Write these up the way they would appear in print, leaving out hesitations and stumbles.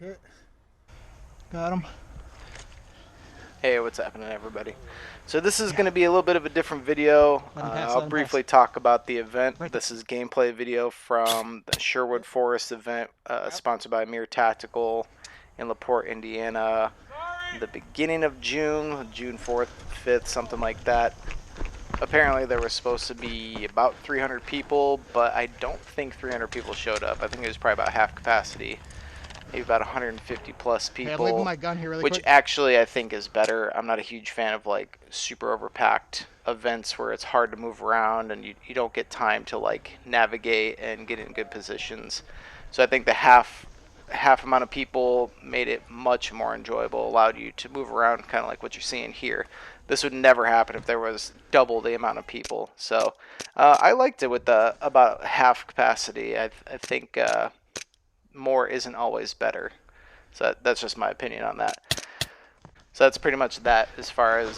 Okay. Got him. Hey, what's happening, everybody? So this is going to be a little bit of a different video. Let him pass, I'll let him briefly pass. talk about the event. Right This is gameplay video from the Sherwood Forest event, sponsored by Mir Tactical in LaPorte, Indiana. The beginning of June, June 4th, 5th, something like that. Apparently there was supposed to be about 300 people, but I don't think 300 people showed up. I think it was probably about half capacity. Maybe about 150 plus Okay, I'm leaving people, my gun here really which quick. actually I think is better. I'm not a huge fan of like super overpacked events where it's hard to move around and you don't get time to like navigate and get in good positions. So I think the half amount of people made it much more enjoyable, allowed you to move around kind of like what you're seeing here. This would never happen if there was double the amount of people. So I liked it with the about half capacity. I think more isn't always better. So that's just my opinion on that. So that's pretty much that as far as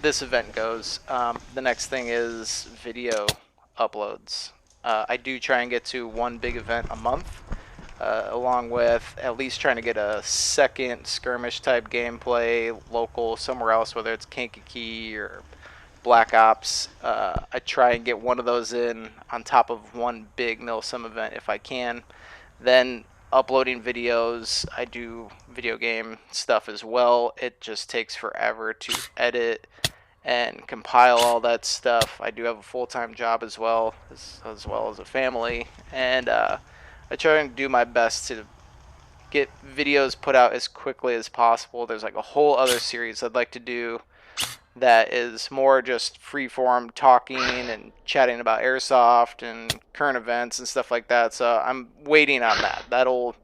this event goes. The next thing is video uploads. I do try and get to one big event a month, along with at least trying to get a second skirmish type gameplay local somewhere else, whether it's Kankakee or Black Ops. I try and get one of those in on top of one big Milsim event if I can. Then uploading videos, I do video game stuff as well. It just takes forever to edit and compile all that stuff. I do have a full-time job as well as a family, and I try and do my best to get videos put out as quickly as possible. There's like a whole other series I'd like to do that is more just free form talking and chatting about Airsoft and current events and stuff like that. So I'm waiting on that. That'll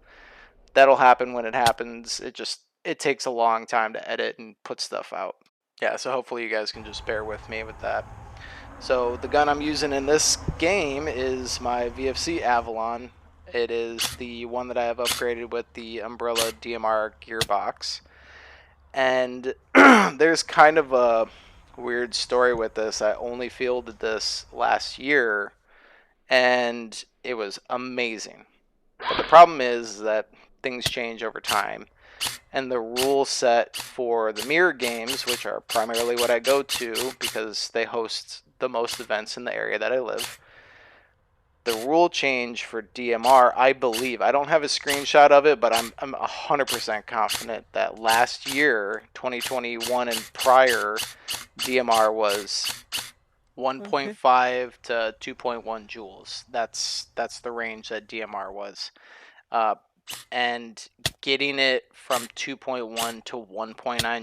happen when it happens. It takes a long time to edit and put stuff out. Yeah, so hopefully you guys can just bear with me with that. So the gun I'm using in this game is my VFC Avalon. It is the one that I have upgraded with the Umbrella DMR gearbox. And there's kind of a weird story with this. I only fielded this last year, and it was amazing. But the problem is that things change over time, and the rule set for the mirror games, which are primarily what I go to because they host the most events in the area that I live, the rule change for DMR, I believe, I don't have a screenshot of it, but I'm 100% confident that last year, 2021 and prior, DMR was 1.5 to 2.1 joules. That's the range that DMR was. Uh, and getting it from 2.1 to 1.9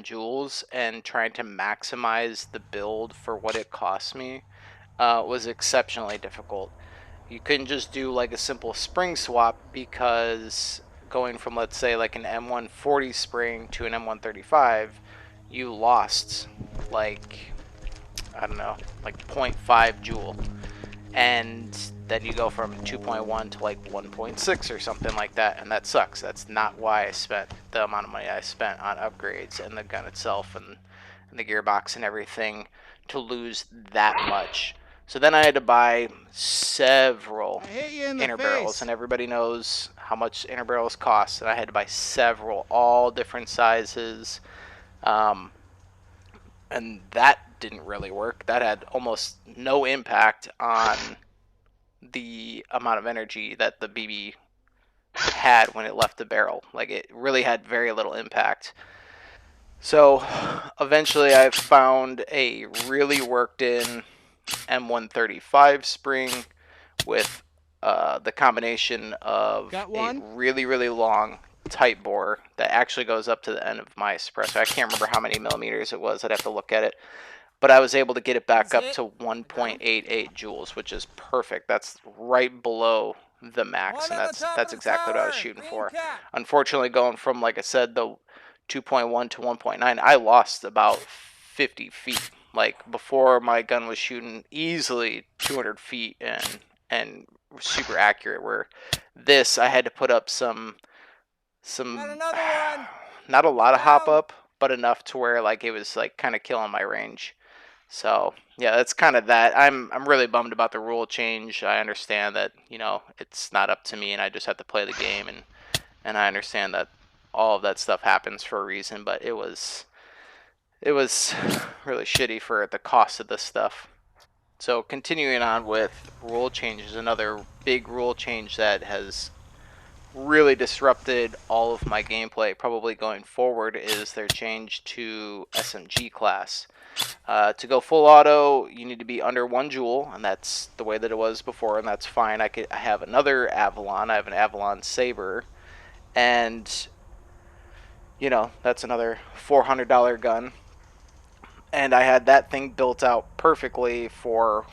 joules and trying to maximize the build for what it cost me was exceptionally difficult. You couldn't just do like a simple spring swap because going from, let's say, like an M140 spring to an M135, you lost like, I don't know, like 0.5 joule. And then you go from 2.1 to like 1.6 or something like that, and that sucks. That's not why I spent the amount of money I spent on upgrades and the gun itself and the gearbox and everything to lose that much. So then I had to buy several inner barrels, and everybody knows how much inner barrels cost. And I had to buy several, all different sizes, um, and that didn't really work. That had almost no impact on the amount of energy that the BB had when it left the barrel. Like, it really had very little impact. So eventually I found a really worked in M135 spring with the combination of a really, really long tight bore that actually goes up to the end of my suppressor. I can't remember how many millimeters it was. I'd have to look at it. But I was able to get it back up to 1.88 joules, which is perfect. That's right below the max, and that's exactly what I was shooting for. Unfortunately, going from, like I said, the 2.1 to 1.9, I lost about 50 feet. Like, before, my gun was shooting easily 200 feet and super accurate, where this, I had to put up some not a lot of hop up, but enough to where like it was like kind of killing my range. So yeah, that's kind of that. I'm really bummed about the rule change. I understand that, it's not up to me and I just have to play the game, and I understand that all of that stuff happens for a reason, but it was really shitty for the cost of this stuff. So continuing on with rule changes, another big rule change that has really disrupted all of my gameplay probably going forward is their change to SMG class. To go full auto, you need to be under 1 joule, and that's the way that it was before, and that's fine. I have another Avalon. I have an Avalon Saber, and that's another $400 gun. And I had that thing built out perfectly for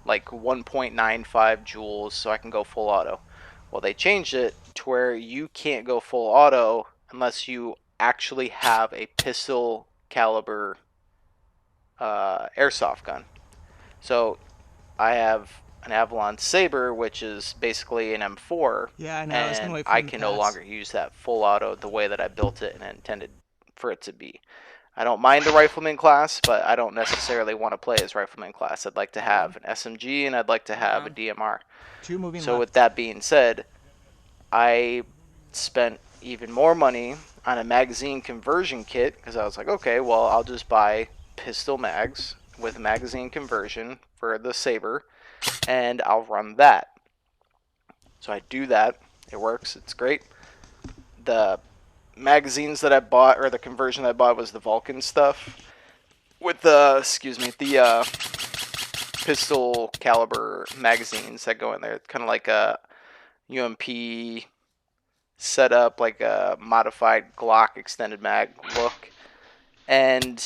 like 1.95 joules, so I can go full auto. Well, they changed it to where you can't go full auto unless you actually have a pistol caliber airsoft gun. So I have an Avalon Saber, which is basically an M4, Yeah, I know. I was gonna and wait for I you to can no pass. longer use that full auto the way that I built it and intended for it to be. I don't mind the rifleman class, but I don't necessarily want to play as rifleman class. I'd like to have One an SMG and I'd like to have a down. DMR. 2 moving So with left. that being said, I spent even more money on a magazine conversion kit because I was like, okay, well, I'll just buy pistol mags with magazine conversion for the Saber and I'll run that. So I do that. It works. It's great. The magazines that I bought, or the conversion that I bought, was the Vulcan stuff with the pistol caliber magazines that go in there. It's kind of like a UMP setup, like a modified Glock extended mag look. And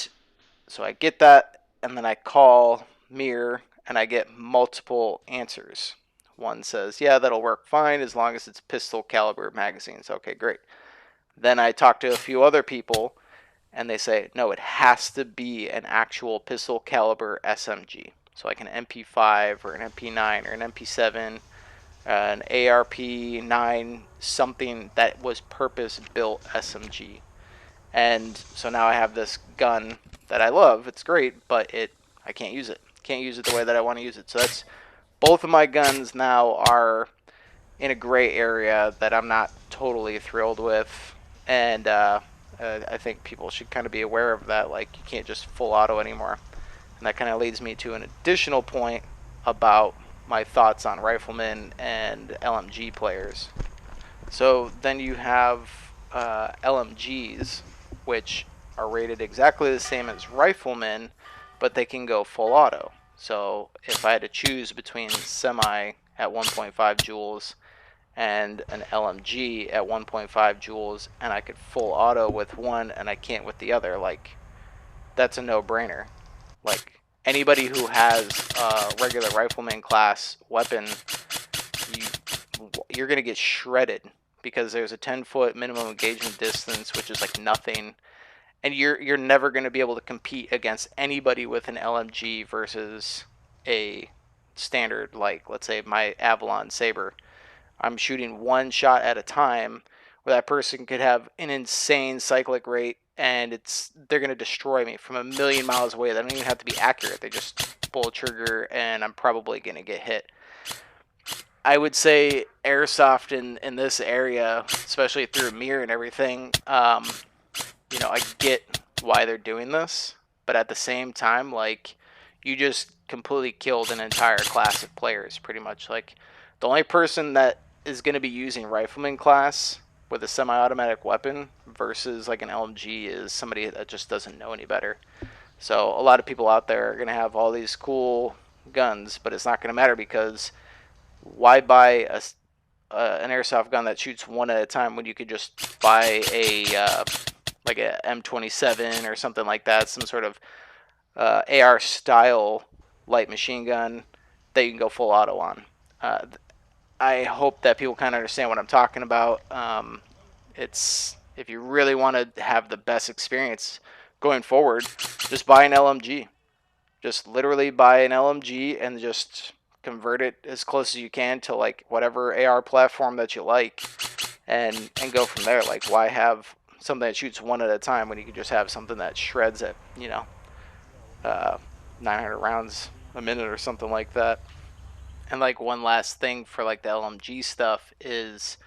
so I get that, and then I call Mir, and I get multiple answers. One says, yeah, that'll work fine as long as it's pistol caliber magazines. Okay, great. Then I talk to a few other people, and they say, no, it has to be an actual pistol caliber SMG. So like an MP5 or an MP9 or an MP7, an ARP9, something that was purpose built SMG. And so now I have this gun that I love. It's great, but I can't use it. Can't use it the way that I want to use it. So that's both of my guns now are in a gray area that I'm not totally thrilled with, and I think people should kind of be aware of that. Like you can't just full auto anymore, and that kind of leads me to an additional point about my thoughts on riflemen and LMG players. So then you have LMGs, which are rated exactly the same as riflemen, but they can go full auto. So if I had to choose between semi at 1.5 joules and an LMG at 1.5 joules, and I could full auto with one and I can't with the other, like that's a no-brainer. Like anybody who has a regular rifleman class weapon, you you're gonna get shredded because there's a 10-foot minimum engagement distance, which is like nothing, and you're never gonna be able to compete against anybody with an LMG versus a standard, like let's say my Avalon Saber. I'm shooting one shot at a time, where that person could have an insane cyclic rate, and they're gonna destroy me from a million miles away. They don't even have to be accurate. They just pull a trigger, and I'm probably gonna get hit. I would say airsoft in this area, especially through Mir and everything. I get why they're doing this, but at the same time, like you just completely killed an entire class of players, pretty much. Like the only person that is going to be using rifleman class with a semi-automatic weapon versus like an LMG is somebody that just doesn't know any better. So a lot of people out there are going to have all these cool guns, but it's not going to matter because why buy an airsoft gun that shoots one at a time when you could just buy like a M27 or something like that, some sort of AR style light machine gun that you can go full auto on. Uh, I hope that people kind of understand what I'm talking about. It's if you really want to have the best experience going forward, just buy an LMG. Just literally buy an LMG and just convert it as close as you can to like whatever AR platform that you like, and go from there. Like why have something that shoots one at a time when you can just have something that shreds at uh, 900 rounds a minute or something like that. And like one last thing for like the LMG stuff is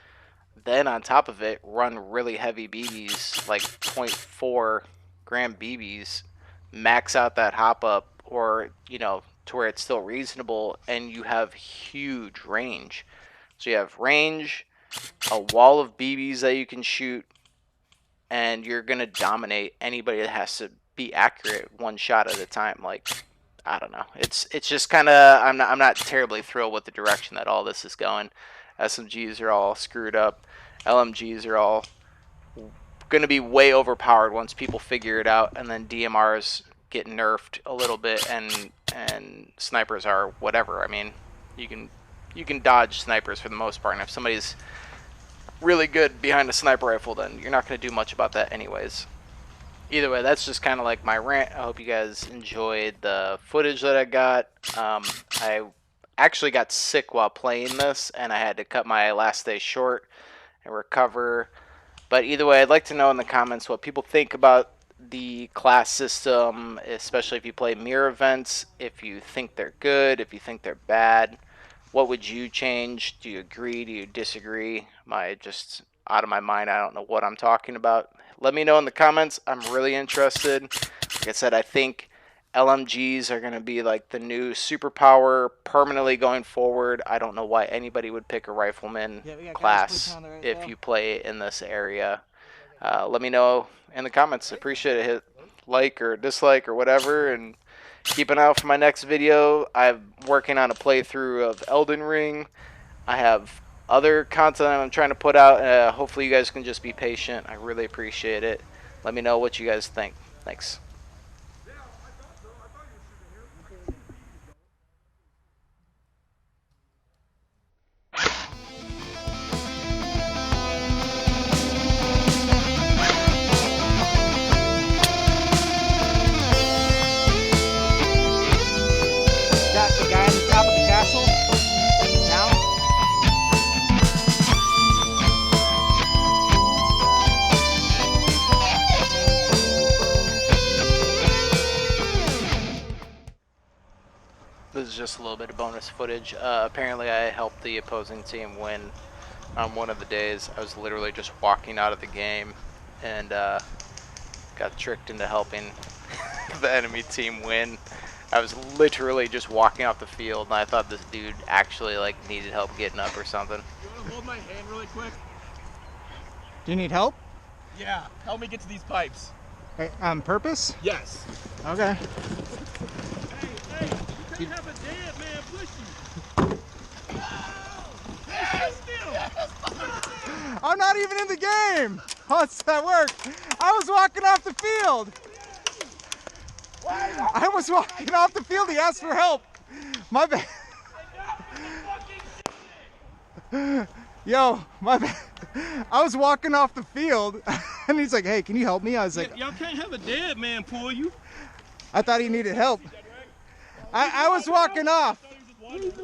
then on top of it, run really heavy BBs, like 0.4 gram BBs, max out that hop up, or, you know, to where it's still reasonable, and you have huge range. So you have range, a wall of BBs that you can shoot, and you're gonna dominate anybody that has to be accurate one shot at a time. Like, I don't know. It's just kind of, I'm not terribly thrilled with the direction that all this is going. SMGs are all screwed up. LMGs are all going to be way overpowered once people figure it out, and then DMRs get nerfed a little bit, and snipers are whatever. I mean, you can dodge snipers for the most part, and if somebody's really good behind a sniper rifle, then you're not going to do much about that anyways. Either way, that's just kind of like my rant. I hope you guys enjoyed the footage that I got. I actually got sick while playing this, and I had to cut my last day short and recover. But either way, I'd like to know in the comments what people think about the class system, especially if you play mirror events, if you think they're good, if you think they're bad. What would you change? Do you agree? Do you disagree? Am I just out of my mind? I don't know what I'm talking about. Let me know in the comments. I'm really interested. Like I said, I think LMGs are going to be like the new superpower permanently going forward. I don't know why anybody would pick a rifleman class if you play in this area. Let me know in the comments. Appreciate it. Hit like or dislike or whatever, and keep an eye out for my next video. I'm working on a playthrough of Elden Ring. I have other content I'm trying to put out. Hopefully you guys can just be patient. I really appreciate it. Let me know what you guys think. Thanks. Got the guy on the top of the castle. Down. This is just a little bit of bonus footage. Apparently I helped the opposing team win on one of the days. I was literally just walking out of the game and got tricked into helping the enemy team win. I was literally just walking off the field, and I thought this dude actually like needed help getting up or something. You want to hold my hand really quick? Do you need help? Yeah, help me get to these pipes. On purpose? Yes. Okay. Hey, you can't have a dead man push you. Hey, still. I'm not even in the game. How does that work? I was walking off the field. I was walking off the field. He asked for help. My bad. Yo, my bad. I was walking off the field, and he's like, "Hey, can you help me?" I was like, Y'all can't have a dead man pull you. I thought he needed help. I was walking off. What is the